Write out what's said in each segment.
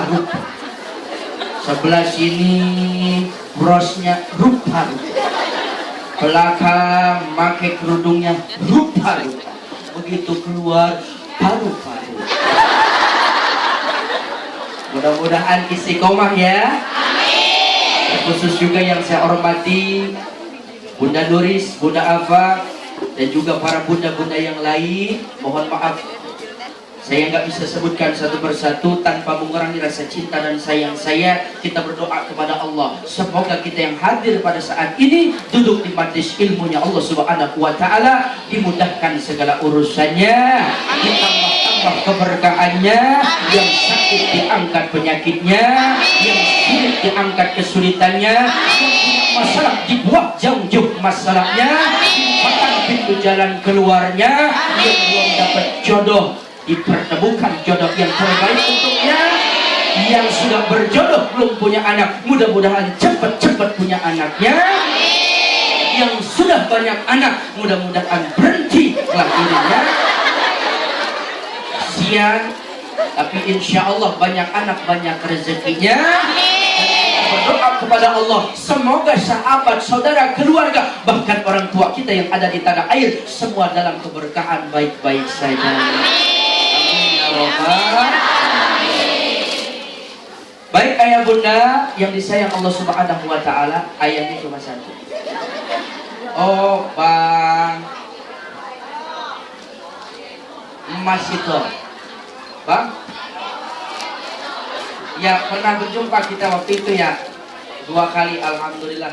rupa-rupa. Sebelah sini brosnya rupa-rupa. Belakang pakai kerudungnya rupa-rupa. Begitu keluar paru-paru. Mudah-mudahan istiqomah ya. Khusus juga yang saya hormati Bunda Nuris, Bunda Afa, dan juga para bunda-bunda yang lain. Mohon maaf, saya nggak bisa sebutkan satu persatu tanpa mengurangi rasa cinta dan sayang saya. Kita berdoa kepada Allah, semoga kita yang hadir pada saat ini duduk di majlis ilmunya Allah Subhanahu wa Ta'ala, dimudahkan segala urusannya, ditambah-tambah keberkahannya, yang sakit diangkat penyakitnya, yang sulit diangkat kesulitannya, yang punya masalah dibuat jauh-jauh masalahnya, dibuatkan pintu jalan keluarnya, yang belum dapat jodoh dipertemukan jodoh yang terbaik untuknya, yang sudah berjodoh belum punya anak mudah-mudahan cepat-cepat punya anaknya, yang sudah banyak anak mudah-mudahan berhenti kelahirannya. Kasihan, tapi insya Allah banyak anak banyak rezekinya. Berdoa kepada Allah, semoga sahabat, saudara, keluarga, bahkan orang tua kita yang ada di tanah air semua dalam keberkahan baik-baik saja. Baik ayah bunda yang disayang Allah Subhanahu wa Ta'ala, ayahnya cuma satu. Oh bang Mas itu bang ya, pernah berjumpa kita waktu itu ya, 2 kali. Alhamdulillah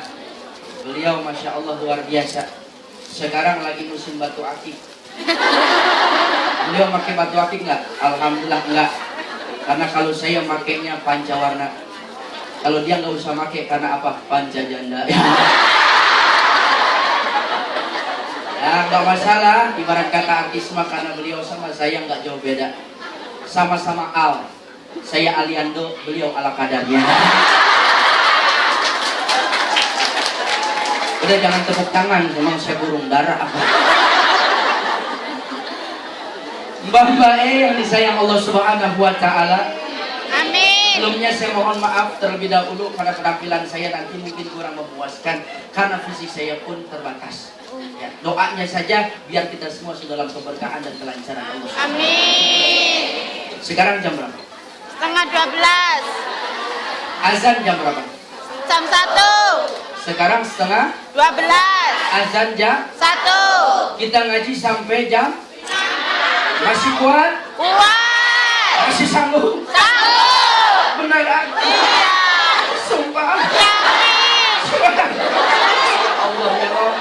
beliau Masya Allah luar biasa. Sekarang lagi musim batu akik. Beliau pakai batu akik nggak? Alhamdulillah enggak. Karena kalau saya makainya pancawarna. Kalau dia nggak usah pakai, karena apa? Panca janda. Ya nggak masalah. Ibarat kata artis mah, karena beliau sama saya nggak jauh beda. Sama-sama Al. Saya Aliando, beliau ala kadarnya. Udah jangan tepuk tangan, memang saya burung darah apa. Mbak-mbak yang disayang Allah Subhanahu wa Ta'ala. Amin. Sebelumnya saya mohon maaf terlebih dahulu pada penampilan saya nanti mungkin kurang memuaskan karena fisik saya pun terbatas. Ya, doanya saja biar kita semua sudah dalam keberkahan dan kelancaran Allah. Amin. Sekarang jam berapa? Setengah 12. Azan jam berapa? Jam 1. Sekarang setengah 12. Azan jam 1. Kita ngaji sampai jam. Masih kuat? Kuat. Masih sanggup? Sanggup. Beneran? Iya. Sumpah? Yakin. Allah ya Allah.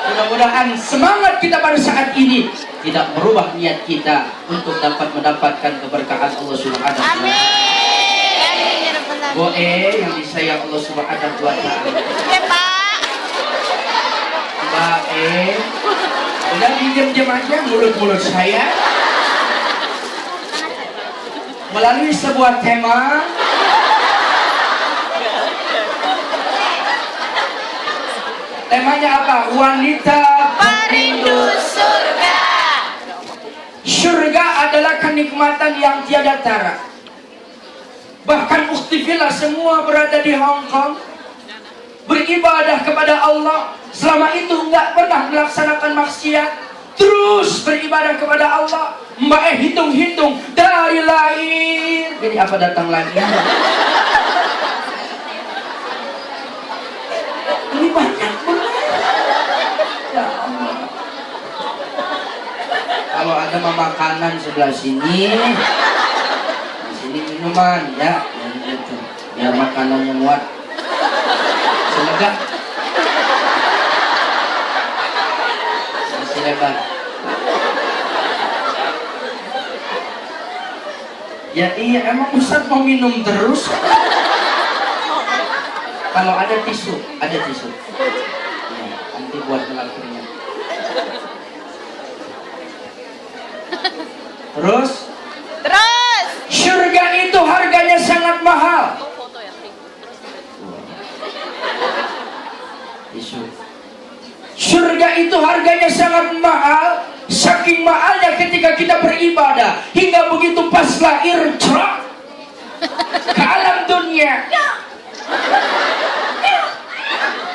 Mudah-mudahan semangat kita pada saat ini tidak merubah niat kita untuk dapat mendapatkan keberkahan Allah Subhanahu wa Ta'ala. Amin. Boe yang disayang Allah Subhanahu wa Ta'ala. Ya Pak. Mbak udah diam-diam aja mulut-mulut saya. Melalui sebuah tema temanya apa? Wanita Perindu surga. Surga adalah kenikmatan yang tiada tara. Bahkan ukhtifillah semua berada di Hong Kong beribadah kepada Allah, selama itu nggak pernah melaksanakan maksiat, terus beribadah kepada Allah. Mbak hitung-hitung dari lahir, jadi apa datang lagi? Ini banyak banget. Ya Allah. Kalau ada makanan sebelah sini, di sini minuman ya, biar makanannya muat. Semoga masih lebar. Ya iya, emang Ustaz mau minum terus? Kalau ada tisu, ada tisu. Ya, nanti buat melap keringat. Terus? Surga itu harganya sangat mahal. Tisu. Surga itu harganya sangat mahal. Saking mahalnya ketika kita beribadah, hingga begitu pas lahir cerak ke alam dunia.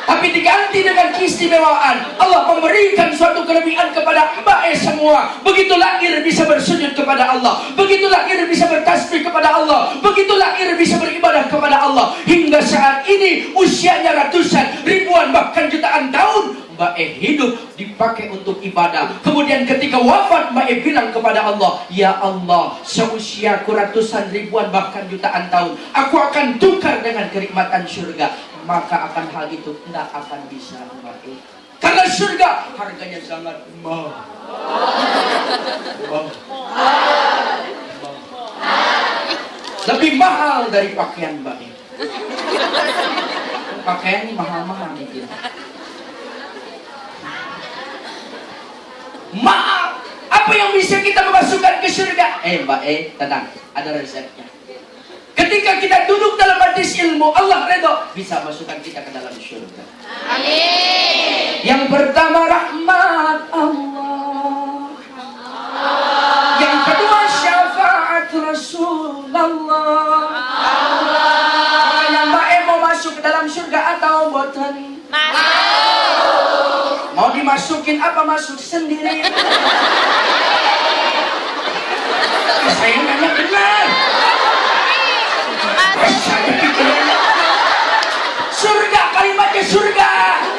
Tapi diganti dengan keistimewaan. Allah memberikan suatu kelebihan kepada mbak semua. Begitu lahir bisa bersujud kepada Allah, begitu lahir bisa bertasbih kepada Allah, begitu lahir bisa beribadah kepada Allah. Hingga saat ini usianya ratusan, ribuan, bahkan jutaan tahun, Mbak hidup dipakai untuk ibadah. Kemudian ketika wafat, Mbak bilang kepada Allah, ya Allah, seusiaku ratusan, ribuan, bahkan jutaan tahun, aku akan tukar dengan kenikmatan surga. Maka akan hal itu tidak akan bisa, Mbak. Karena surga harganya sangat mahal. Lebih mahal dari pakaian, Mbak. Pakaian ini mahal-mahal nih. Mahal. Apa yang bisa kita memasukkan ke surga? Mbak, tenang, ada resepnya. Ketika kita duduk dalam majlis ilmu, Allah redha, bisa masukkan kita ke dalam surga. Amin. Yang pertama rahmat Allah. Yang kedua syafaat Rasulullah. Makanya Mbak mau masuk ke dalam surga atau boten? Mau dimasukin apa masuk sendiri? Saya nanya benar. Surga, kalimatnya surga.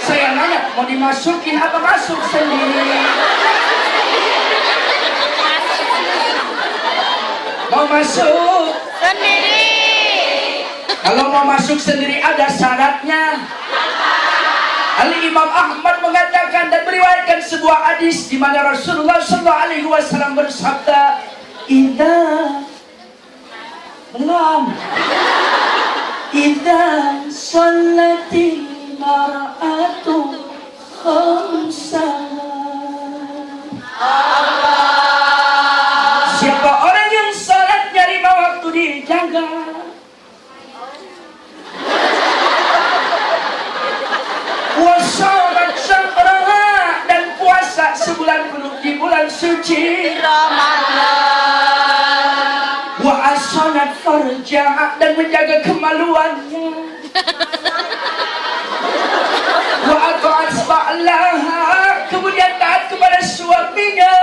Saya nanya, mau dimasukin apa masuk sendiri? Mau masuk Sendiri. Kalau mau masuk sendiri ada syaratnya. Al-Imam Ahmad mengatakan dan meriwayatkan sebuah hadis di mana Rasulullah SAW bersabda, Idza shallatil mar'atu khamsan. Siapa orang yang salatnya 5 waktu dijaga, wa shalat syahraha, dan puasa sebulan penuh di bulan suci Ramadan. wa asanat farjaha, dan menjaga kemaluannya, wa ata'at ba'laha, kemudian taat kepada suaminya,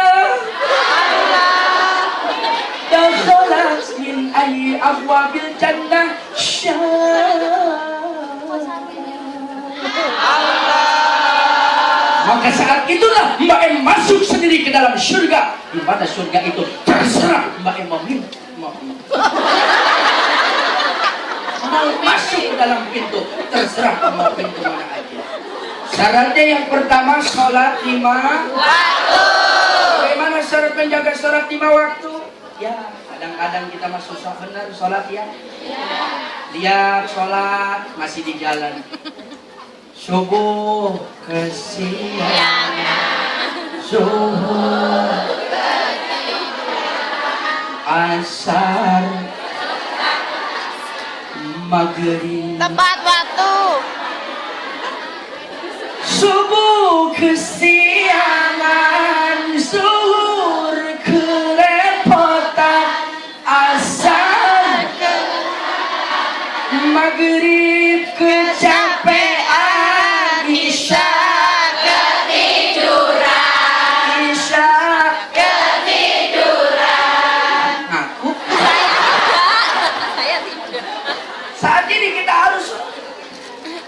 dakhalat min ayyi abwabil jannah maka saat itulah Mbak masuk sendiri ke dalam surga. Di mana surga itu terserah Mbak meminta. Mau masuk ke dalam pintu, terserah mau pintu mana aja. Syaratnya yang pertama sholat 5 waktu. Bagaimana syarat menjaga sholat 5 waktu? Ya, kadang-kadang kita masuk benar sholat ya. Lihat sholat masih di jalan. Subuh kesiangan, zuhur asar, maghrib, Tepat waktu. subuh kesiangan, zuhur kerepotan, asar maghrib kecapean, isya ketiduran, isya ketiduran. Aku Saya tidur. saat ini kita harus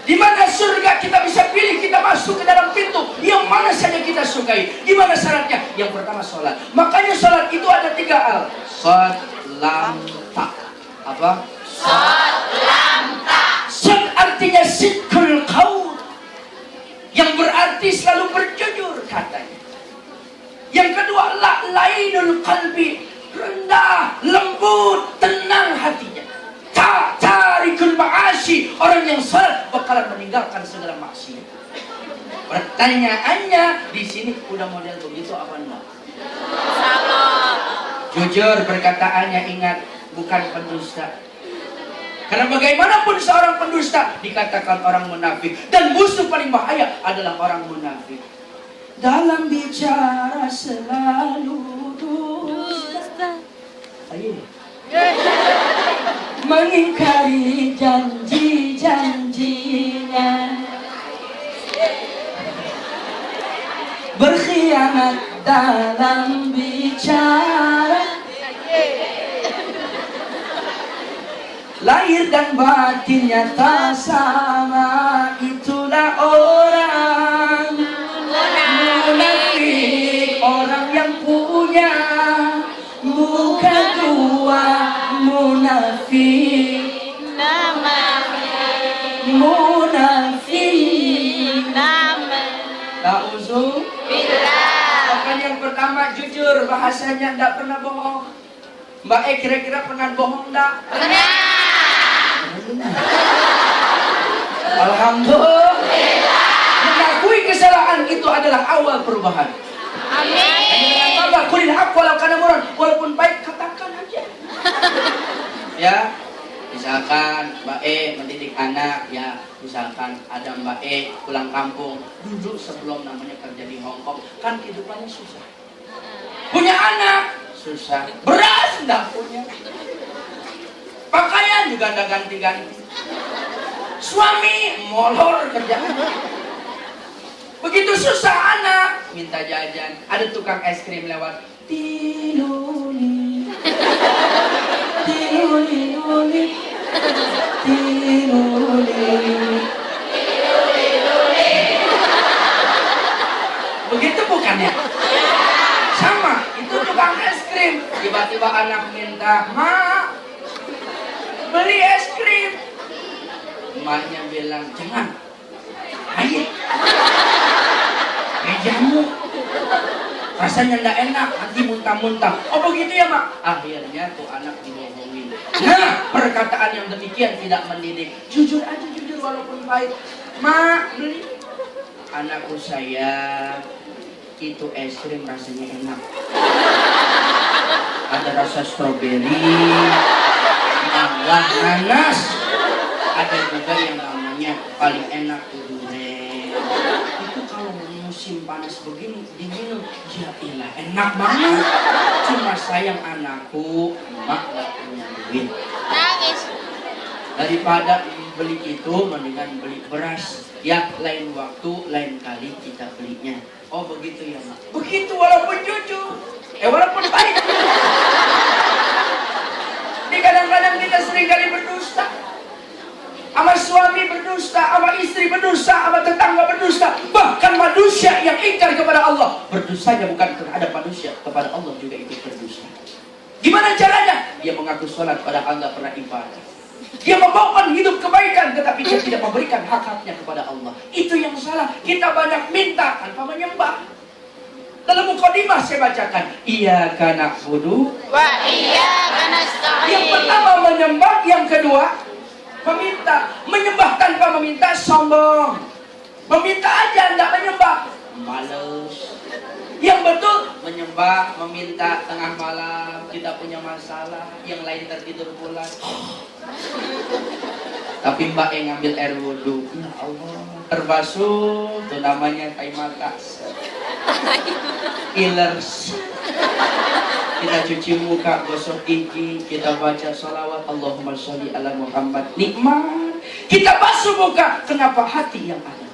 di mana surga kita bisa pilih, kita masuk ke dalam pintu yang mana saja kita sukai. Gimana syaratnya? Yang pertama sholat. Makanya sholat itu ada 3 hal. Shot, lam, ta. Apa? Shot artinya sidqul qaul, yang berarti selalu berjujur katanya. Yang kedua, lainul qalbi, rendah, lembut, tenang hatinya. Tarikul ma'asi, orang yang salat bakalan meninggalkan segala maksiat. Pertanyaannya di sini udah model begitu apa enggak? Salah. Jujur perkataannya, ingat, bukan pendusta. Karena bagaimanapun seorang pendusta dikatakan orang munafik, dan musuh paling bahaya adalah orang munafik. Dalam bicara selalu dusta. Ayo. mengingkari janji-janjinya, berkhianat dalam bicara, lahir dan batinnya tak sama. Itulah orang munafik, orang yang punya muka dua, munafik, munafik. Ta'udzubillah. Bahkan yang pertama jujur, bahasanya tidak pernah bohong. Mbak E kira-kira pernah bohong enggak? Pernah. Alhamdulillah. Mengakui kesalahan itu adalah awal perubahan. Amin. Jangan kulil haq walau kana murran, walaupun baik katakan aja. Ya, misalkan Mbak E mendidik anak, ya misalkan ada Mbak E pulang kampung dulu sebelum namanya kerja di Hong Kong, kan kehidupannya susah. Punya anak susah, beras enggak punya, pakaian juga ada ganti-ganti, suami molor kerjaan. Begitu susah anak minta jajan, ada tukang es krim lewat, tiluli, tiluli, tiluli, tiluli. Begitu bukan ya? Sama, itu tukang es krim. Tiba-tiba anak minta, "Ma, beli es krim." Emaknya bilang, "Jangan, ayo, jamu, rasanya ndak enak, nanti muntah-muntah." Oh begitu ya Mak? Akhirnya tuh anak dibohongin. Nah, perkataan yang demikian tidak mendidik. Jujur aja, jujur walaupun pahit. "Mak, beli." "Anakku sayang, itu es krim rasanya enak. Ada rasa stroberi, mangga, nanas. Ada juga yang namanya paling enak tuh durian. Itu kalau musim panas begini diminum, ya ilah enak banget. Cuma sayang anakku, Mak gak punya duit. Nangis. Daripada beli itu, mendingan beli beras. Ya lain waktu, lain kali kita belinya." Oh begitu ya Mak? Begitu walaupun jujur, walaupun baik. Ini kadang-kadang kita seringkali berdusta. Sama suami berdusta, sama istri berdusta, sama tetangga berdusta. Bahkan manusia yang ingkar kepada Allah, berdustanya bukan terhadap manusia, kepada Allah juga ikut berdusta. Gimana caranya? Dia mengaku sholat padahal nggak pernah ibadah. Dia membawakan hidup kebaikan, tetapi dia tidak memberikan hak-haknya kepada Allah. Itu yang salah. Kita banyak minta tanpa menyembah. Dalam mukadimah saya bacakan, iyyaka na'budu Wa iyyaka nasta'in. yang pertama menyembah, yang kedua meminta. Menyembah tanpa meminta sombong. Meminta aja enggak menyembah, males. Yang betul menyembah, meminta tengah malam kita punya masalah, yang lain tertidur pula. Tapi Mbak yang ngambil air wudhu, ya Allah, terbasuh, itu namanya kaimakas, ilers. Kita cuci muka, gosok gigi, kita baca sholawat, Allahumma sholli ala Muhammad, nikmat. Kita basuh muka, kenapa hati yang ada?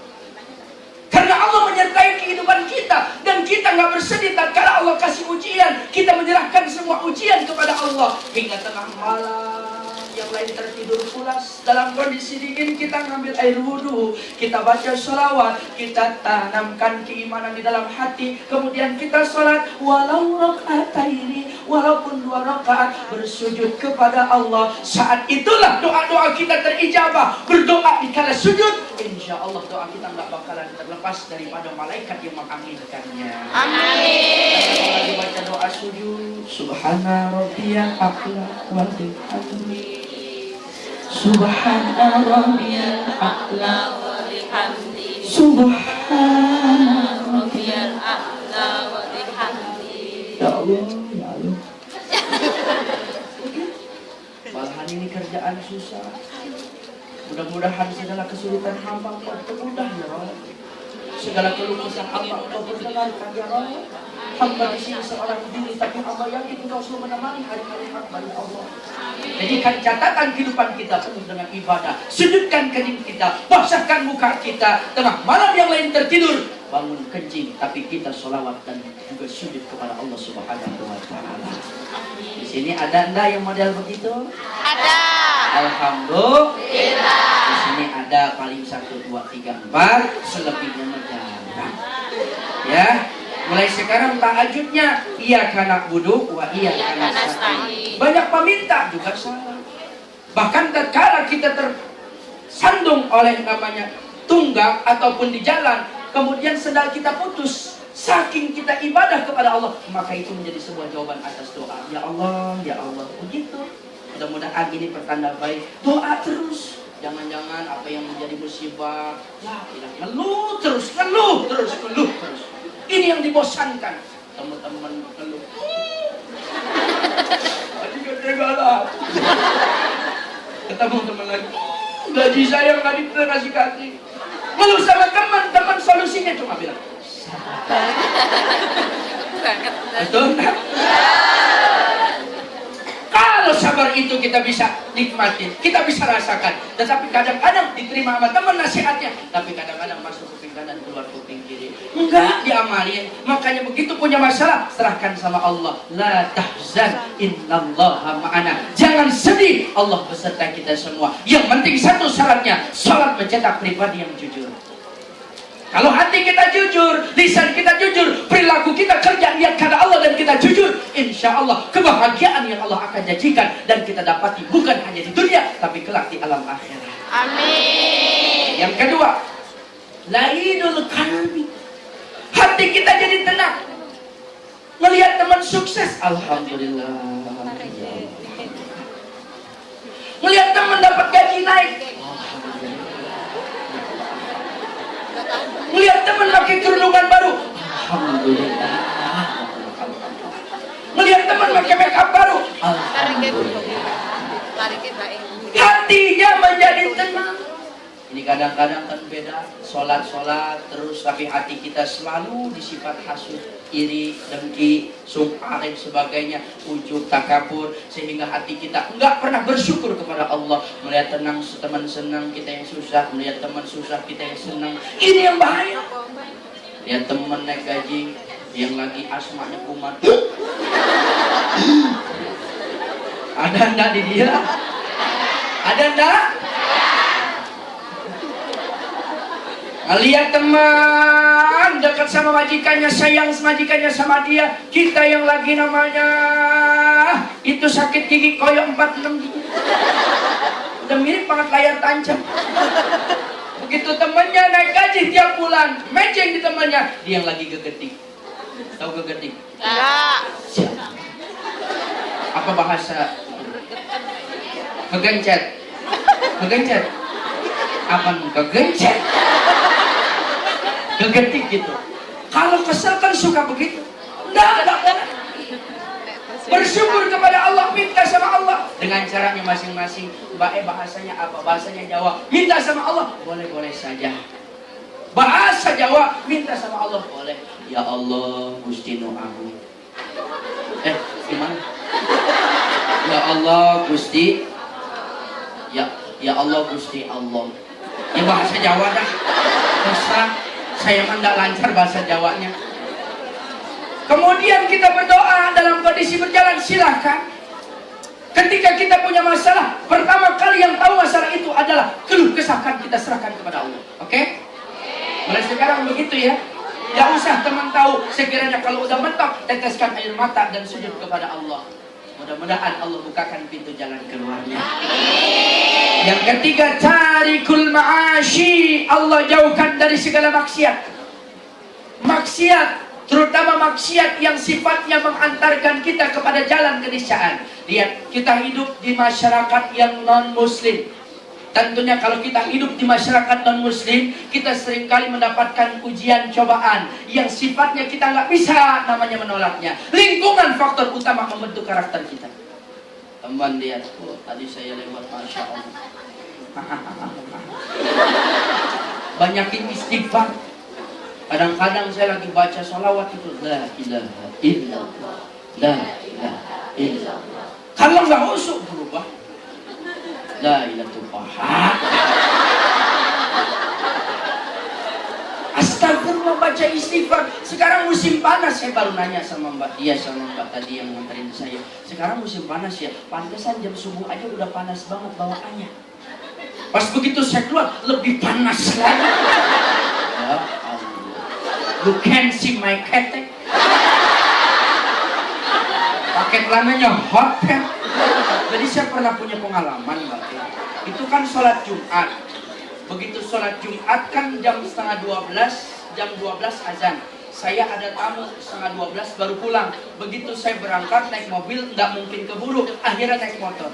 Karena Allah menyertai kehidupan kita, dan kita nggak bersedih tatkala Allah kasih ujian. Kita menyerahkan semua ujian kepada Allah hingga tengah malam, yang lain tertidur pulas. Dalam kondisi dingin kita ngambil air wudhu, kita baca sholawat, kita tanamkan keimanan di dalam hati. Kemudian kita sholat walau rakaataini, walaupun 2 rakaat, bersujud kepada Allah. Saat itulah doa-doa kita terijabah. Berdoa di kala sujud, insya Allah doa kita nggak bakalan terlepas daripada malaikat yang mengaminkannya. Amin. Kalau baca doa sujud, Subhana rabbiyal a'la wa bihamdihi, Subhana rabbiyal a'la wa bihamdihi. Subhana Rabbiyal a'la wa bihamdihi. Ya Allah, ya Allah. Malahan ini kerjaan susah. Mudah-mudahan segala kesulitan hamba Engkau permudah ya Allah. Segala keluh kesah hamba Engkau perdengarkan ya Allah. Hamba di sini seorang diri, tapi hamba yakin Engkau selalu menemani hari-hari hamba ya Allah. Jadikan catatan kehidupan kita penuh dengan ibadah. Sujudkan kening kita, basahkan muka kita. Tengah malam yang lain tertidur, bangun kencing, tapi kita sholawat dan juga sujud kepada Allah Subhanahu wa Ta'ala. Di sini ada enggak yang model begitu? Ada. Alhamdulillah. Di sini ada paling 1, 2, 3, 4, selebihnya menjalan. Ya, mulai sekarang tahajudnya iya kana buduk wa iya kana nasta'in. Banyak peminta juga salah. Bahkan tatkala kita tersandung oleh namanya tunggang ataupun di jalan, kemudian sendal kita putus, saking kita ibadah kepada Allah, maka itu menjadi sebuah jawaban atas doa. Ya Allah, ya Allah, begitu. Mudah-mudahan ini pertanda baik. Doa terus. Jangan-jangan apa yang menjadi musibah, ya tidak ngeluh terus. Ini yang dibosankan. Teman-teman ngeluh. Ketemu teman lagi. Gaji saya nggak dikasih. Ngeluh sama teman solusinya cuma bilang. Betul nggak? Kalau sabar itu kita bisa nikmatin, kita bisa rasakan. Tetapi kadang-kadang diterima sama teman nasihatnya, tapi kadang-kadang masuk kuping kanan, keluar kuping kiri. Enggak diamalin. Makanya begitu punya masalah, serahkan sama Allah. La tahzan, innallaha ma'ana. Jangan sedih, Allah beserta kita semua. Yang penting satu syaratnya, salat mencetak pribadi yang jujur. Kalau hati kita jujur, lisan kita jujur, perilaku kita kerja niat karena Allah dan kita jujur, insya Allah kebahagiaan yang Allah akan janjikan dan kita dapati bukan hanya di dunia, tapi kelak di alam akhirat. Amin. Yang kedua, lainul qalbi. Hati kita jadi tenang. Melihat teman sukses, alhamdulillah. Melihat teman dapat gaji naik, melihat teman pakai kerudungan baru, alhamdulillah. Melihat teman pakai makeup baru, alhamdulillah. Hatinya menjadi tenang. Ini kadang-kadang kan beda, sholat terus, tapi hati kita selalu disifat hasud, iri, dengki, sum'ah dan sebagainya, ujub, takabur, sehingga hati kita enggak pernah bersyukur kepada Allah. Melihat teman senang, kita yang susah, melihat teman susah, kita yang senang. Ini yang bahaya. Lihat teman naik gaji, yang lagi asmanya kumat. Ada enggak di dia? Ada enggak? Lihat teman dekat sama majikannya, sayang majikannya sama dia. Kita yang lagi namanya itu sakit gigi koyo 46 gigi. Udah mirip banget layar tancap. Begitu temannya naik gaji tiap bulan, mejeng di temannya, dia yang lagi gegetik. Tahu gegetik? Enggak. Apa bahasa? Ngegencet. Ngegencet. Apa ngegencet? Gegetik gitu. Kalau kesel kan suka begitu. Enggak boleh. Bersyukur kepada Allah, minta sama Allah dengan caranya masing-masing. Bahasanya apa? Bahasanya Jawa. Minta sama Allah, boleh-boleh saja. Bahasa Jawa, minta sama Allah, boleh. Ya Allah, Gusti nu agung. Gimana? Ya Allah, Gusti. Ya Allah, Gusti Allah. Ya bahasa Jawa dah. Terserah. Saya tidak lancar bahasa Jawanya. Kemudian kita berdoa dalam kondisi berjalan, silahkan. Ketika kita punya masalah, pertama kali yang tahu masalah itu adalah keluh kesahkan, kita serahkan kepada Allah. Oke? Mulai sekarang begitu ya. Tidak usah teman tahu. Sekiranya kalau udah mentok, teteskan air mata dan sujud kepada Allah. Mudah-mudahan Allah bukakan pintu jalan keluarnya. Yang ketiga, tarikul ma'ashi. Allah jauhkan dari segala maksiat. Maksiat, terutama maksiat yang sifatnya mengantarkan kita kepada jalan keniscayaan. Lihat, kita hidup di masyarakat yang non-muslim. Tentunya kalau kita hidup di masyarakat non-muslim, kita seringkali mendapatkan ujian cobaan yang sifatnya kita nggak bisa namanya menolaknya. Lingkungan faktor utama membentuk karakter kita. Teman lihat, oh, tadi saya lewat, Masya Allah. Banyakin istighfar. Kadang-kadang saya lagi baca sholawat itu la ilaha illallah, la ilaha illallah. Kalau nggak usuk berubah la ilaha illallah. Astagfirullah, baca istighfar. Sekarang musim panas, saya baru nanya sama Mbak Dia sama Mbak tadi yang nganterin saya. Sekarang musim panas ya, pantesan jam subuh aja udah panas banget bawaannya. Pas begitu saya keluar lebih panas lagi. Ya Allah. You can see my ketek. Paket lamanya hot pen. Jadi saya pernah punya pengalaman Mbak. Itu kan sholat Jumat. Begitu sholat Jumat kan jam setengah 12, jam 12 azan. Saya ada tamu setengah 12 baru pulang. Begitu saya berangkat naik mobil nggak mungkin keburu. Akhirnya naik motor.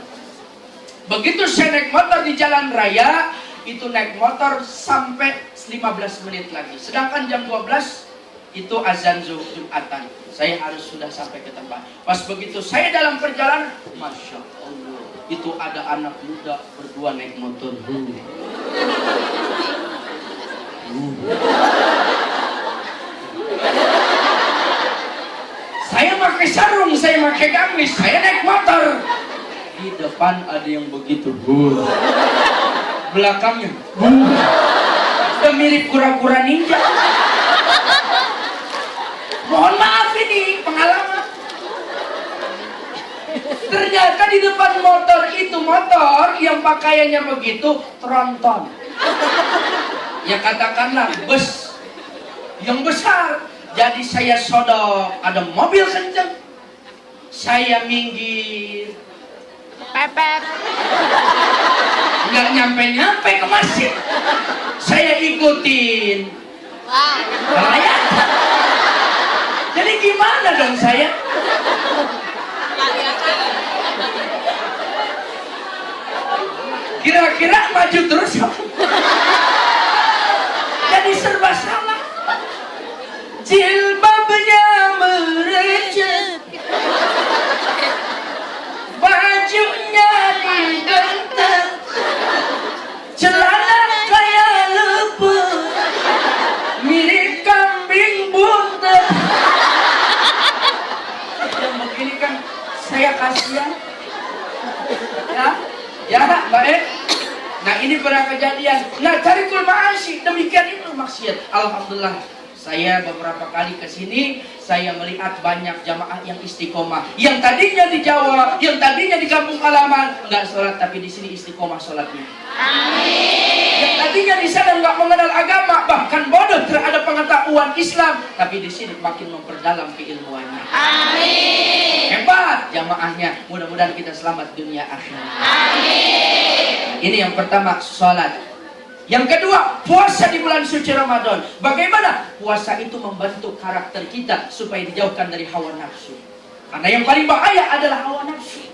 Begitu saya naik motor di jalan raya, itu naik motor sampai 15 menit lagi. Sedangkan jam 12 itu azan Jumatan. Saya harus sudah sampai ke tempat. Pas begitu saya dalam perjalanan, Masya Allah, itu ada anak muda berdua naik motor. Saya pakai sarung, saya pakai gamis, saya naik motor. Di depan ada yang begitu. Belakangnya. Udah mirip kura-kura ninja. Mohon maaf ini pengalaman. Ternyata di depan motor itu motor yang pakaiannya begitu tronton. Ya katakanlah bus yang besar. Jadi saya sodok, ada mobil kenceng. Saya minggir. Pepet. Nggak nyampe-nyampe ke masjid. Saya ikutin. Wah. Layak. Jadi gimana dong saya? Kira-kira maju terus. Jadi serba salah. Jilbabnya merecet, bajunya digentet, celana kayak lepet, mirip kambing buntet. Yang begini kan saya kasihan. Ya baik. Nah ini pernah kejadian. Nah tarikul ma'asyi, demikian itu maksiat. Alhamdulillah. Saya beberapa kali ke sini, saya melihat banyak jamaah yang istiqomah. Yang tadinya di Jawa, yang tadinya di kampung halaman, nggak sholat, tapi di sini istiqomah sholatnya. Amin. Yang tadinya di sana nggak mengenal agama, bahkan bodoh terhadap pengetahuan Islam, tapi di sini makin memperdalam keilmuannya. Amin. Hebat jamaahnya. Mudah-mudahan kita selamat dunia akhirat. Amin. Ini yang pertama, sholat. Yang kedua, puasa di bulan suci Ramadan. Bagaimana? Puasa itu membentuk karakter kita supaya dijauhkan dari hawa nafsu. Karena yang paling bahaya adalah hawa nafsu.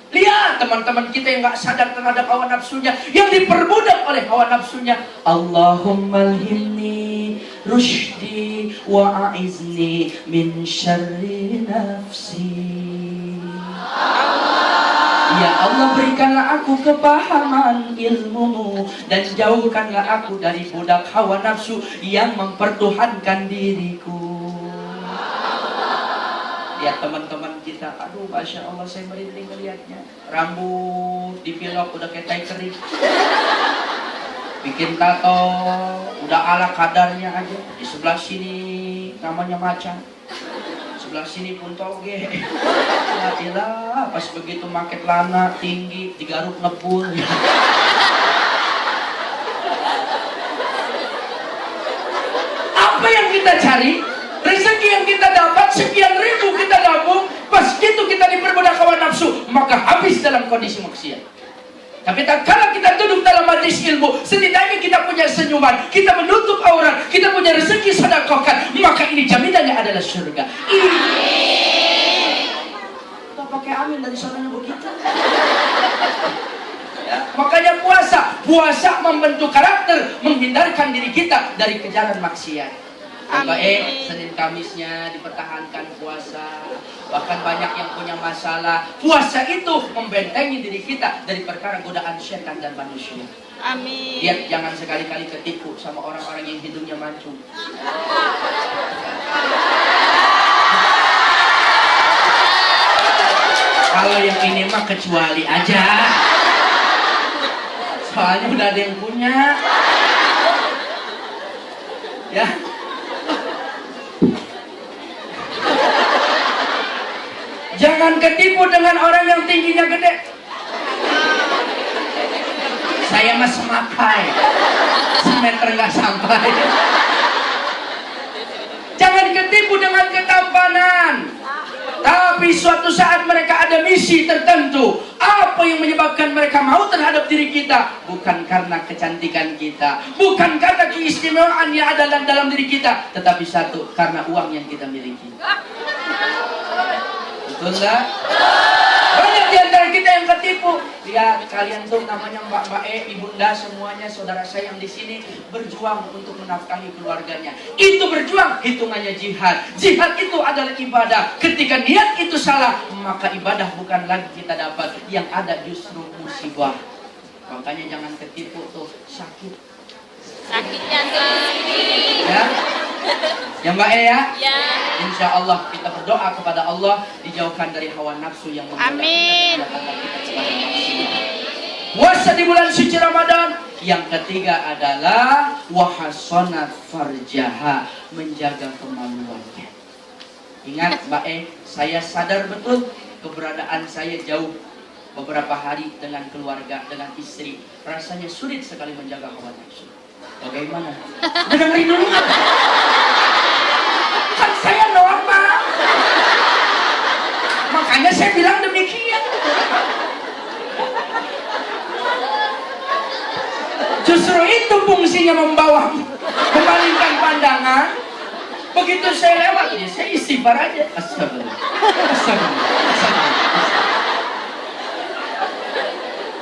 Lihat teman-teman kita yang gak sadar terhadap hawa nafsunya, yang diperbudak oleh hawa nafsunya. Allahumma alhimni rushdi wa a'izni min syarri nafsi. Ya Allah, berikanlah aku kepahaman ilmu-Mu dan jauhkanlah aku dari budak hawa nafsu yang mempertuhankan diriku. Lihat teman-teman kita, aduh Masya Allah saya merinding melihatnya. Rambut dipilok udah kayak tai kering. Bikin tato udah ala kadarnya aja. Di sebelah sini namanya macan, sebelah sini pun toge. Ya pas begitu make celana tinggi digaruk ngebul. Apa yang kita cari? Rezeki yang kita dapat sekian ribu kita gabung, pas gitu kita diperbudak hawa nafsu, maka habis dalam kondisi maksiat. Tapi tak kala kita duduk dalam majlis ilmu, setidaknya kita punya senyuman, kita menutup aurat, kita punya rezeki sedekahkan, maka ini jaminannya adalah surga. Kita pakai amin dari saudaranya begitu. Ya, makanya puasa membentuk karakter, menghindarkan diri kita dari kejaran maksiat. Baik, Senin Kamisnya dipertahankan puasa. Bahkan banyak yang punya masalah. Puasa itu membentengi diri kita dari perkara godaan setan dan manusia. Amin. Lihat, jangan sekali-kali ketipu sama orang-orang yang hidungnya mancung. Kalau yang ini mah kecuali aja. Soalnya udah ada yang punya. Ya. Jangan ketipu dengan orang yang tingginya gede. Saya mah semakai, semeter nggak sampai. Jangan ketipu dengan ketampanan. Tapi suatu saat mereka ada misi tertentu. Apa yang menyebabkan mereka mau terhadap diri kita? Bukan karena kecantikan kita, bukan karena keistimewaan yang ada dalam diri kita, tetapi satu, karena uang yang kita miliki. Betul nggak? Banyak di antara kita yang ketipu. Lihat, kalian tuh namanya Mbak Ibunda, semuanya saudara saya yang di sini berjuang untuk menafkahi keluarganya. Itu berjuang, hitungannya jihad. Jihad itu adalah ibadah. Ketika niat itu salah, maka ibadah bukan lagi kita dapat. Yang ada justru musibah. Makanya jangan ketipu tuh, sakit. Sakitnya sendiri. Ya. Ya Mbak ya? Ya. Insya Allah kita berdoa kepada Allah dijauhkan dari hawa nafsu yang membuat Amin. kita kepada nafsu. Puasa di bulan suci Ramadan. Yang ketiga adalah wahasonat farjaha, menjaga kemaluannya. Ingat Mbak saya sadar betul keberadaan saya jauh beberapa hari dengan keluarga, dengan istri. Rasanya sulit sekali menjaga hawa nafsu. Bagaimana? Dengerin dulu kan? Kan saya normal. Makanya saya bilang demikian. Justru itu fungsinya membawa, memalingkan pandangan. Begitu saya lewat, ya saya istighfar aja. Astagfirullah. Astagfirullah.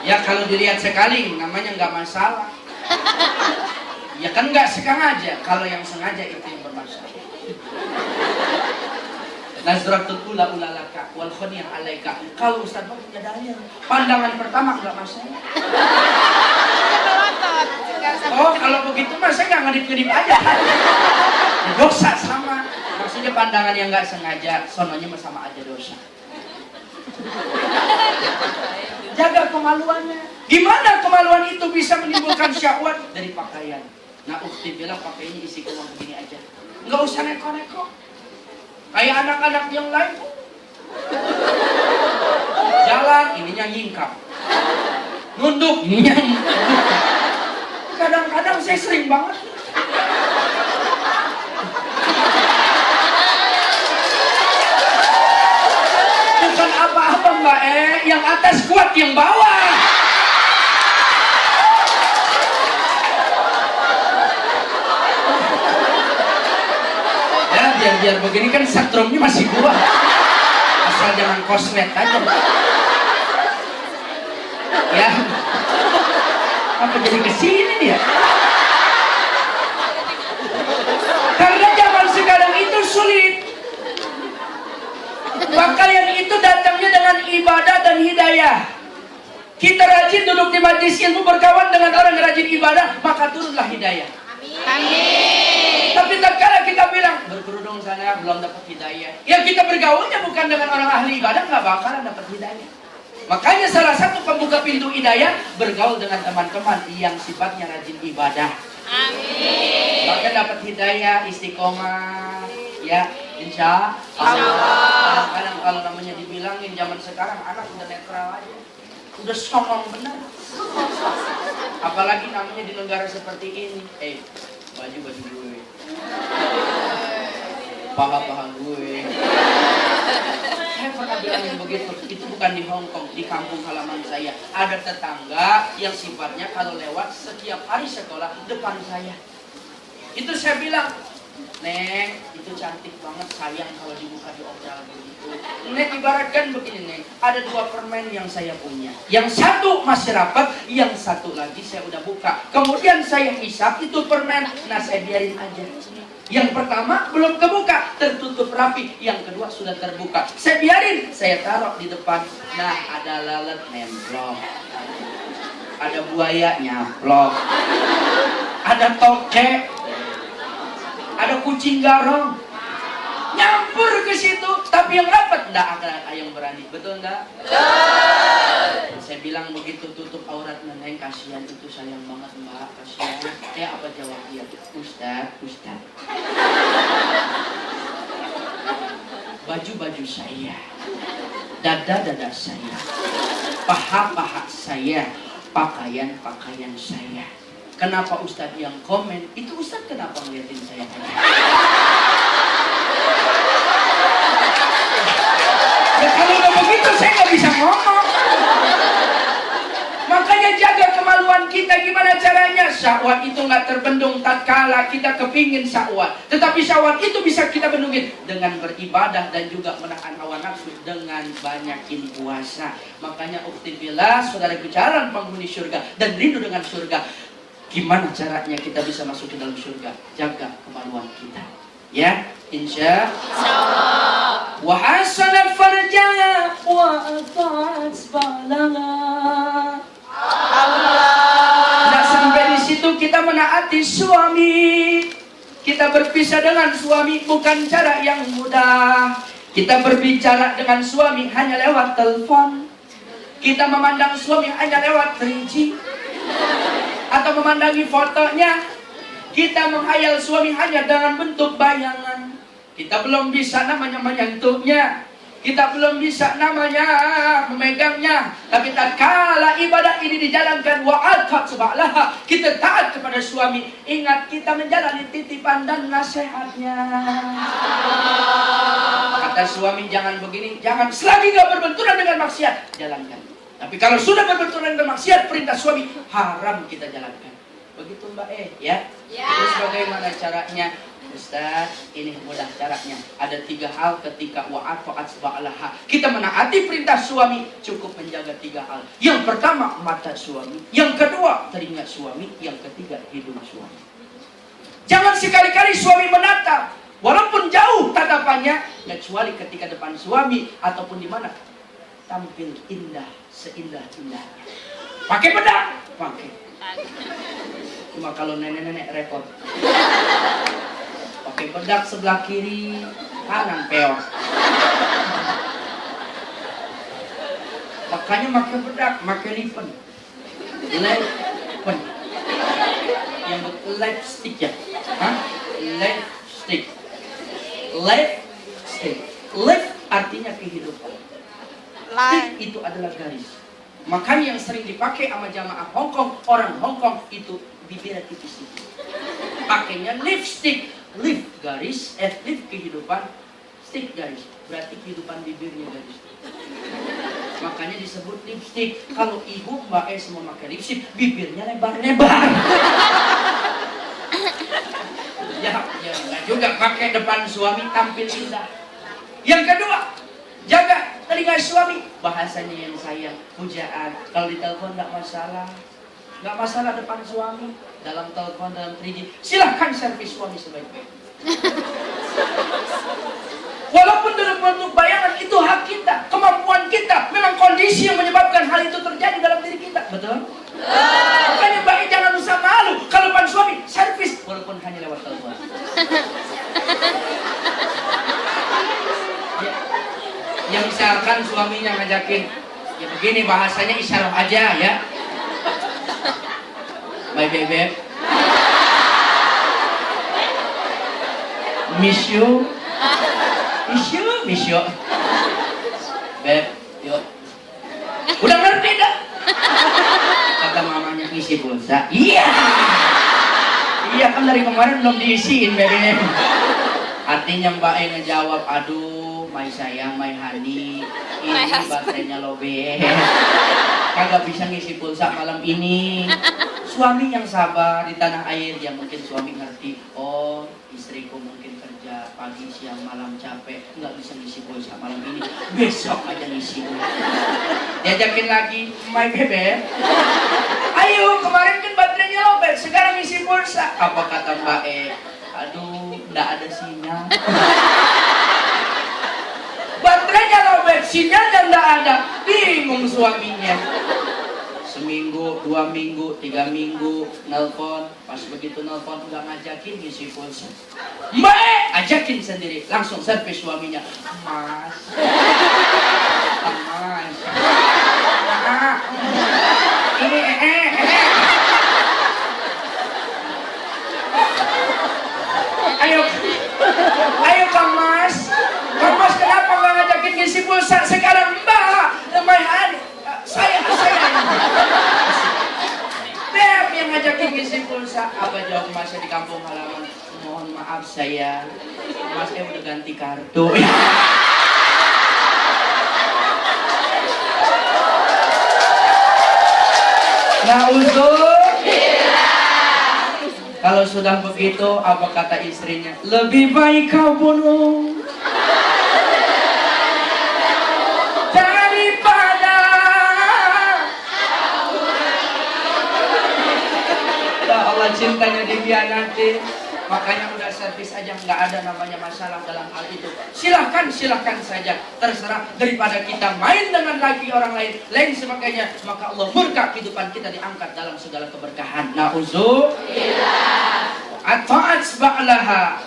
Ya kalau dilihat sekali, namanya nggak masalah. Ya kan nggak sengaja. Kalau yang sengaja itu yang bermasalah. Nazratul ula ulalaka wal khoniyah alaika. Kalau Ustaz punya dalil, pandangan pertama nggak masalah. Oh kalau begitu mah saya nggak ngedip-ngedip aja. Dosa sama. Maksudnya pandangan yang nggak sengaja, sononya mah sama aja dosa. Jaga kemaluannya. Gimana kemaluan itu bisa menimbulkan syahwat? Dari pakaian. Nah ukti bilang pakainya isi uang begini aja. Nggak usah neko-neko. Kayak anak-anak yang lain. Jalan, ininya nyingkap. Nunduk, ininya nunduk. Kadang-kadang saya sering banget. Bukan apa-apa Mbak yang atas kuat yang bawah. Ya biar begini kan setrumnya masih kuat. Asal jangan koslet aja. Ya. Apa jadi kesini dia? Karena zaman sekarang itu sulit. Pakaian itu datangnya dengan ibadah dan hidayah. Kita rajin duduk di majelis ilmu, berkawan dengan orang yang rajin ibadah, maka turunlah hidayah. Amin. Tapi tatkala kita bilang berkerudung sana belum dapat hidayah, ya kita bergaulnya bukan dengan orang ahli ibadah, nggak bakalan dapat hidayah. Makanya salah satu pembuka pintu hidayah bergaul dengan teman-teman yang sifatnya rajin ibadah. Amin. Maka dapat hidayah, istiqomah, ya insya Allah. Kadang-kadang kalau namanya dibilangin zaman sekarang anak udah netral aja, udah songong bener. Apalagi namanya di negara seperti ini, baju gue, paha gue. Saya pernah bilangin begitu. Itu bukan di Hong Kong, di kampung halaman saya ada tetangga yang sifatnya kalau lewat setiap hari sekolah depan saya. Itu saya bilang, Neng, itu cantik banget, sayang kalau dibuka di obral begitu. Neng ibaratkan begini Neng, ada 2 permen yang saya punya. Yang satu masih rapat, yang satu lagi saya udah buka. Kemudian saya hisap itu permen, nah saya biarin aja. Yang pertama belum kebuka, tertutup rapi. Yang kedua sudah terbuka. Saya biarin, saya taruh di depan. Nah, ada lalat nemplok, ada buaya nyaplok, ada tokek, ada kucing garong, nyampur ke situ. Tapi yang rapat enggak ada yang berani. Betul enggak? Saya bilang begitu tutup aurat neneng, kasihan itu, sayang banget mbak, kasihan. Apa jawab dia? Ustaz, baju-baju saya, dada-dada saya, paha-paha saya, pakaian-pakaian saya. Kenapa Ustaz yang komen? Itu Ustaz kenapa ngeliatin saya? Ya kalau udah begitu saya nggak bisa ngomong. Makanya jaga kemaluan kita. Gimana caranya? Syahwat itu nggak terbendung tatkala kita kepingin syahwat. Tetapi syahwat itu bisa kita bendungin dengan beribadah dan juga menahan hawa nafsu dengan banyakin puasa. Makanya uktibillah, saudaraku, calon penghuni surga dan rindu dengan surga. Gimana caranya kita bisa masuk ke dalam surga? Jaga kemaluan kita. Ya, insya Allah. Wa hasanat farjaha wa ata'at balagha. Nah, sampai di situ kita menaati suami. Kita berpisah dengan suami bukan cara yang mudah. Kita berbicara dengan suami hanya lewat telepon. Kita memandang suami hanya lewat 3G atau memandangi fotonya. Kita menghayal suami hanya dengan bentuk bayangan. Kita belum bisa namanya menyentuhnya. Kita belum bisa namanya memegangnya. Tapi tatkala ibadah ini dijalankan wa'atat subhanallaha, kita taat kepada suami. Ingat kita menjalani titipan dan nasihatnya. Kata suami jangan begini, jangan. Selagi gak berbenturan dengan maksiat, jalankan. Tapi kalau sudah berbenturan dengan maksiat, perintah suami haram kita jalankan. Begitu Mbak ya? Terus bagaimana caranya? Ustaz, ini mudah caranya. Ada 3 hal ketika wa'atat subhanallaha. Kita menaati perintah suami, cukup menjaga 3 hal. Yang pertama, mata suami. Yang kedua, telinga suami. Yang ketiga, hidung suami. Jangan sekali-kali suami menatap, walaupun jauh tatapannya, kecuali ketika depan suami ataupun di mana, tampil indah, seindah-indah. Pakai bedak, pakai. Cuma kalau nenek-nenek repot. Pakai bedak sebelah kiri, kanan peor. Makanya pakai bedak, pakai lipen. Lipen. Yang lipstick ya? Hah? Lipstick. Lipstick. Lip artinya kehidupan. Stick itu adalah garis. Makanya yang sering dipakai sama jamaah Hongkong, orang Hongkong itu bibirnya tipis. Pakainya lipstick, lip garis, lip kehidupan, stick garis. Berarti kehidupan bibirnya garis. Makanya disebut lipstick. Kalau ibu Mbak semua pakai lipstick, bibirnya lebar-lebar. Ya enggak juga pakai depan suami tampil indah. Yang kedua, jaga telinga suami, bahasanya yang sayang, pujaan. Kalau di telepon enggak masalah. Enggak masalah depan suami, dalam telepon, dalam 3G. Silahkan servis suami sebaik-baik. Walaupun dalam bentuk bayangan, itu hak kita, kemampuan kita. Memang kondisi yang menyebabkan hal itu terjadi dalam diri kita. Betul? Makanya baik jangan usah malu. Kalau depan suami, servis walaupun hanya lewat telepon. Ya misalkan suaminya ngajakin, ya begini bahasanya isyarat aja ya. Bye bebek. Miss you. Beb, yuk. Udah ngerti dah. Kata mamanya ngisi pulsa. Iya. Iya kan dari kemarin belum diisiin bebeknya. Artinya Mbak ngejawab, aduh, my sayang, my honey, ini baterainya lobet. Kagak bisa ngisi pulsa malam ini. Suami yang sabar di tanah air, yang mungkin suami ngerti, oh istriku mungkin kerja pagi, siang, malam capek, nggak bisa ngisi pulsa malam ini, besok aja ngisi. Diajakin lagi, my bebek, ayo kemarin kan baterainya lobet, sekarang ngisi pulsa. Apa kata Mbak Aduh, nggak ada sinyal. Baterainya lowbat, sinyalnya nggak ada. Bingung suaminya. Seminggu, 2 minggu, 3 minggu nelpon. Pas begitu nelpon nggak ngajakin ngisi pulsa. Mbak, ajakin sendiri. Langsung servis suaminya. Mas, mas, ini ayo Kang Mas. Kang Mas kenapa nggak ngajakin ngisi pulsa sekarang? Mbak, lumayan. Saya Beb yang ngajakin ngisi pulsa. Apa jawab Masnya di kampung halaman? Mohon maaf saya, Mas udah ganti kartu. Kalau sudah begitu, apa kata istrinya? Lebih baik kau bunuh daripada. Ya Allah, cintanya dikhianati. Makanya udah servis aja, nggak ada namanya masalah dalam hal itu. Silahkan saja, terserah. Daripada kita main dengan laki orang lain sebagainya, maka Allah murka, kehidupan kita diangkat dalam segala keberkahan. Na'udzubillah. Ata'at ba'laha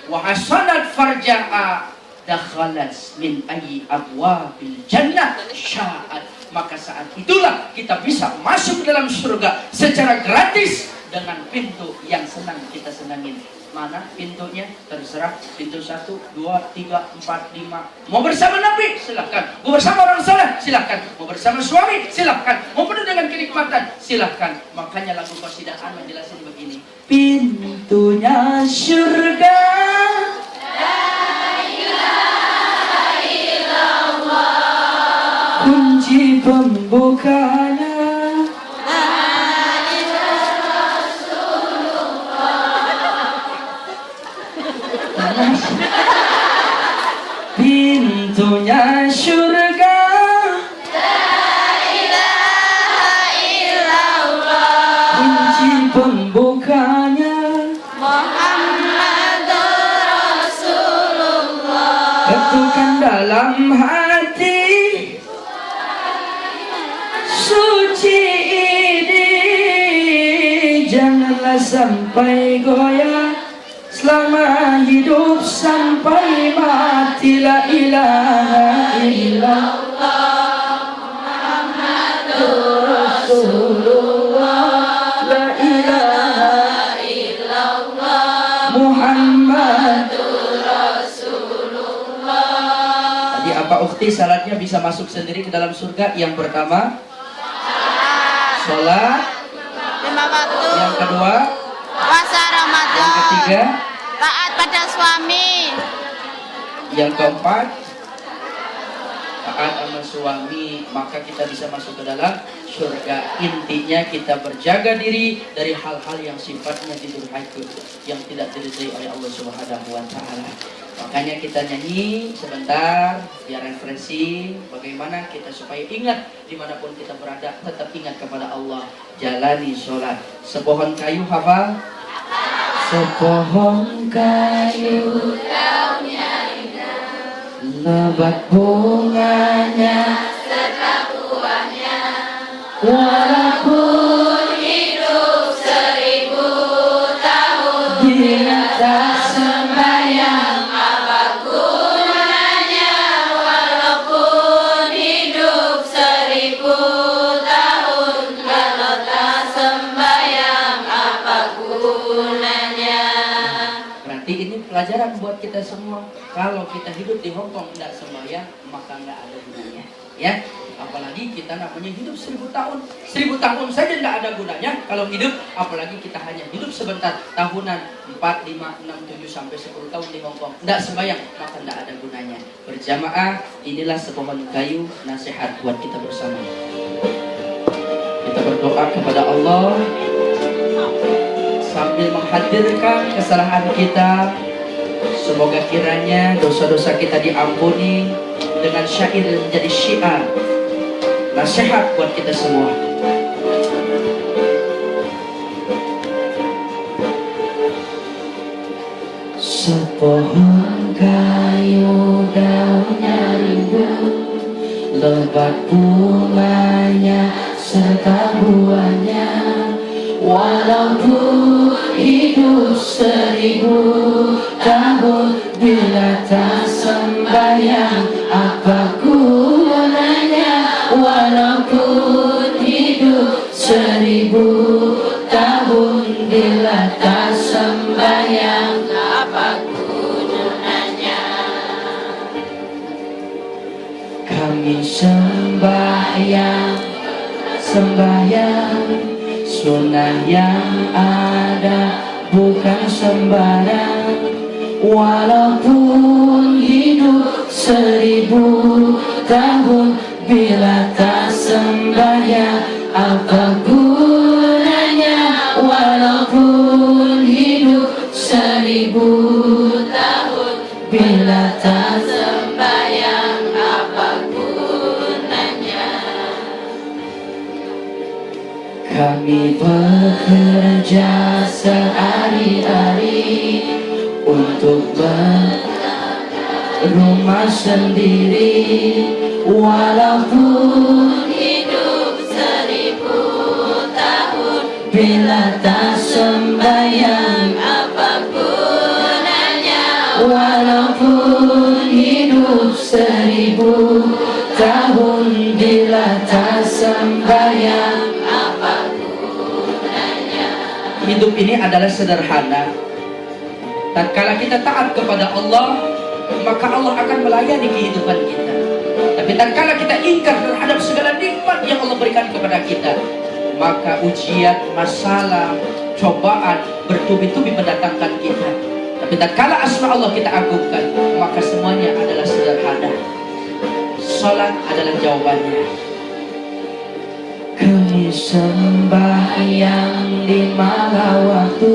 wa hasanat farja'a dakhalat min ayyi abwabil jannah sya'at. Maka saat itulah kita bisa masuk dalam surga secara gratis dengan pintu yang senang kita senangin. Mana pintunya? Terserah. Pintu 1, 2, 3, 4, 5. Mau bersama Nabi? Silahkan. Mau bersama orang saleh? Silahkan. Mau bersama suami? Silahkan. Mau penuh dengan kenikmatan? Silahkan. Makanya lagu qasidah menjelaskan begini. Pintunya surga, kunci pembukanya pintunya surga, kunci pembukanya ketukan dalam hati suci ini, janganlah sampai goyah selama hidup sampai mati. La ilaha illallah Muhammadur Rasulullah. La ilaha illallah Muhammadur Rasulullah. Tadi apa ukhti syaratnya bisa masuk sendiri ke dalam surga? Yang pertama sholat, 5 waktu. yang kedua Puasa Ramadan. yang ketiga, Taat pada suami. yang keempat taat sama suami. Maka kita bisa masuk ke dalam surga. Intinya kita berjaga diri dari hal-hal yang sifatnya didurhaka, yang tidak diridhai oleh Allah Subhanahu wa taala. Makanya kita nyanyi sebentar biar refreshing. Bagaimana kita supaya ingat dimanapun kita berada, tetap ingat kepada Allah. Jalani sholat. Sepohon kayu hafal? Sepohon kayu lebat bunganya serta buahnya, walaupun hidup 1000 tahun dia tak sembahyang, apa gunanya? Walaupun hidup 1000 tahun kalau tak sembahyang, apa gunanya? Berarti ini pelajaran buat kita semua. Kalau kita hidup di Hongkong tidak sembahyang, maka nggak ada gunanya, ya. Apalagi kita namanya hidup 1000 tahun. 1000 tahun saja tidak ada gunanya kalau hidup. Apalagi kita hanya hidup sebentar, tahunan 4, 5, 6, 7 sampai 10 tahun di Hongkong. Tidak sembahyang, maka tidak ada gunanya. Berjamaah, inilah sepohon kayu nasihat buat kita bersama. Kita berdoa kepada Allah sambil menghadirkan kesalahan kita. Semoga kiranya dosa-dosa kita diampuni dengan syair yang menjadi syiar, nasihat buat kita semua. Pohon kayu daunnya rimbun, lebat bunganya serta buahnya. Walaupun hidup 1000 tahun, bila tak sembahyang apa gunanya? Walaupun hidup 1000 tahun, bila tak sembahyang apa gunanya? Kami sembahyang, sunnah yang ada bukan sembarang. Walaupun hidup 1000 tahun, bila tak sembahyang apa gunanya? Walaupun hidup 1000 tahun, bila tak sembahyang apa gunanya? Kami bekerja sehari-hari untuk berumah sendiri. Walaupun hidup 1000 tahun, bila tak sembahyang apa gunanya? Walaupun hidup 1000 tahun, bila tak sembahyang apa gunanya? Hidup ini adalah sederhana. Tatkala kita taat kepada Allah, maka Allah akan melayani kehidupan kita. Tapi tatkala kita ingkar terhadap segala nikmat yang Allah berikan kepada kita, maka ujian, masalah, cobaan bertubi-tubi mendatangkan kita. Tapi tatkala asma Allah kita agungkan, maka semuanya adalah sederhana. Salat adalah jawabannya. Kami sembahyang 5 waktu,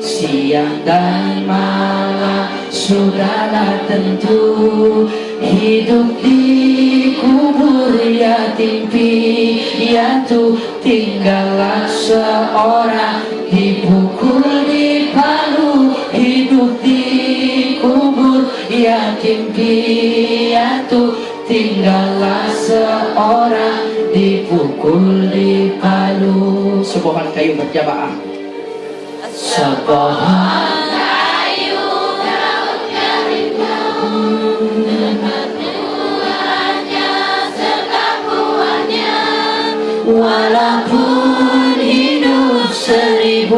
siang dan malam sudahlah tentu. Hidup di kubur yatim piatu, tinggallah seorang dipukul di palu. Hidup di kubur yatim piatu, tinggallah seorang dipukul di palu. Sebuah kayu berjamaah. Sebuah kayu daunnya rimbun, lebat buahnya serta buahnya. Walaupun hidup 1000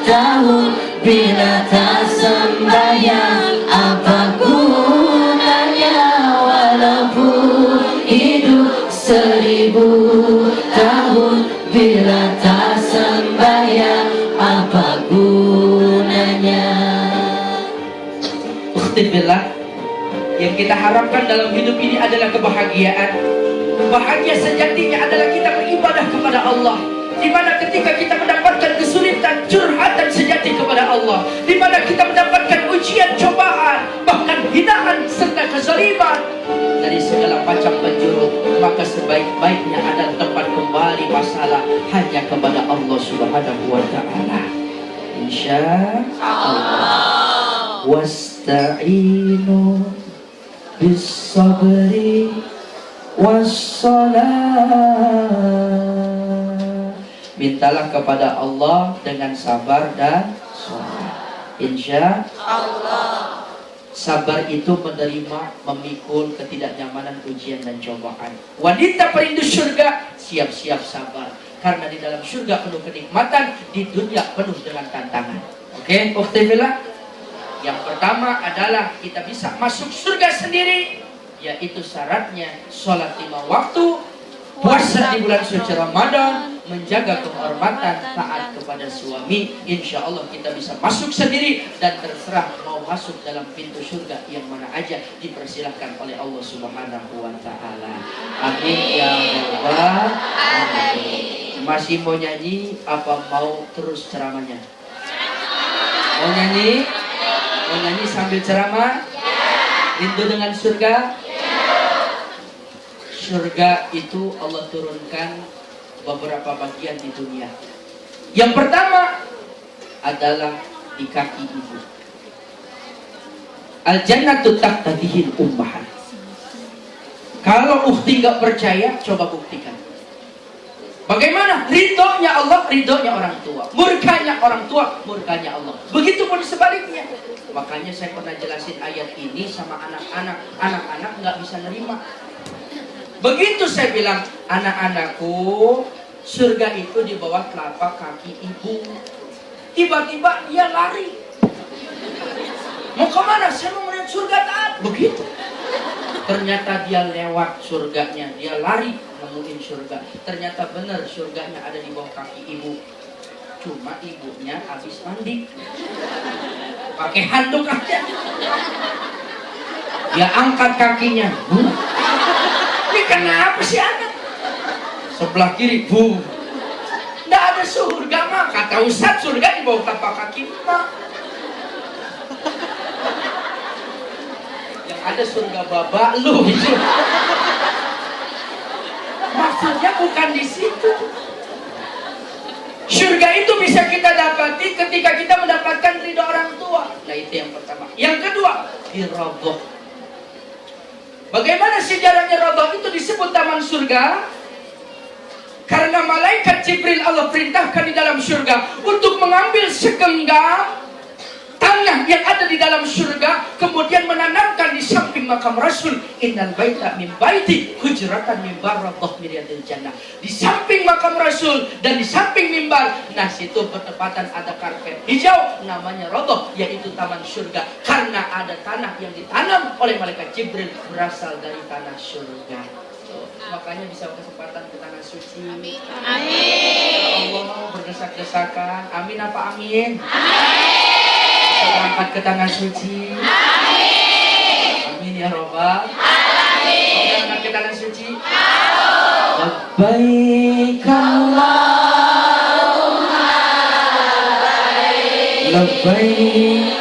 tahun, bila tak sembahyang apa gunanya? Walaupun hidup 1000 tahun, bila tak sembahyang apa gunanya? Ukhtibillah, yang kita harapkan dalam hidup ini adalah kebahagiaan. Bahagia sejatinya adalah kita beribadah kepada Allah, di mana ketika kita mendapatkan kesulitan, curhatan sejati kepada Allah, di mana kita mendapatkan ujian, cobaan, bahkan hinaan serta kezaliman dari segala macam penjuru, maka sebaik-baiknya adalah tempat kembali masalah hanya kepada Allah Subhanahu wa ta'ala. Insya Allah. Wasta'inu bis-sabri was-salat. Mintalah kepada Allah dengan sabar dan salat. Insya Allah. Sabar itu menerima, memikul ketidaknyamanan, ujian dan cobaan. Wanita perindu surga, siap-siap sabar, karena di dalam surga penuh kenikmatan, di dunia penuh dengan tantangan. Oke, ukhtifillah. Yang pertama adalah kita bisa masuk surga sendiri, yaitu syaratnya sholat 5 waktu, puasa di bulan suci Ramadan, menjaga kehormatan, taat kepada suami. Insya Allah kita bisa masuk sendiri, dan terserah mau masuk dalam pintu surga yang mana aja, dipersilahkan oleh Allah Subhanahu wa ta'ala. Amin ya rabbal alamin. Masih mau nyanyi apa mau terus ceramahnya? Mau nyanyi? Mau nyanyi sambil ceramah? Rindu dengan surga? Surga itu Allah turunkan beberapa bagian di dunia. Yang pertama adalah di kaki ibu. Al jannatu taqtadihil ummahat. Kalau ukhti nggak percaya, coba buktikan. Bagaimana? Ridhonya Allah, ridhonya orang tua. Murkanya orang tua, murkanya Allah. Begitupun sebaliknya. Makanya saya pernah jelasin ayat ini sama anak-anak. Anak-anak nggak bisa nerima. Begitu saya bilang, anak-anakku, surga itu di bawah telapak kaki ibu. Tiba-tiba dia lari. Mau kemana? Saya mau melihat surga taat. Begitu. Ternyata dia lewat surganya. Dia lari nemuin surga. Ternyata benar surganya ada di bawah kaki ibu. Cuma ibunya habis mandi. Pakai handuk aja. Dia angkat kakinya. Ini kenapa sih anak? Sebelah kiri, nggak ada surga mah. Kata Ustaz, surga di bawah tapak kaki mah. Yang ada surga babak lu itu. Maksudnya bukan di situ. Surga itu bisa kita dapati ketika kita mendapatkan ridho orang tua. Nah itu yang pertama. Yang kedua, diroboh. Bagaimana sejarahnya roboh itu disebut taman surga? Karena malaikat Jibril Allah perintahkan di dalam surga untuk mengambil segenggam tanah yang ada di dalam surga, kemudian menanamkan di samping makam Rasul. Innal baita min baiti hujratan min baradhah miriyadil jannah. Di samping makam Rasul dan di samping mimbar, nah situ bertepatan ada karpet hijau, namanya roboh, yaitu taman surga. Karena ada tanah yang ditanam oleh malaikat Jibril berasal dari tanah surga. Makanya bisa kesempatan ke tanah suci. Amin. Allah berdesak-desakan. Amin apa amin? Berangkat ke tanah suci. Amin. Amin ya Rabbal. Amin. Berangkat ke tanah suci. Labbaik Allahumma labbaik.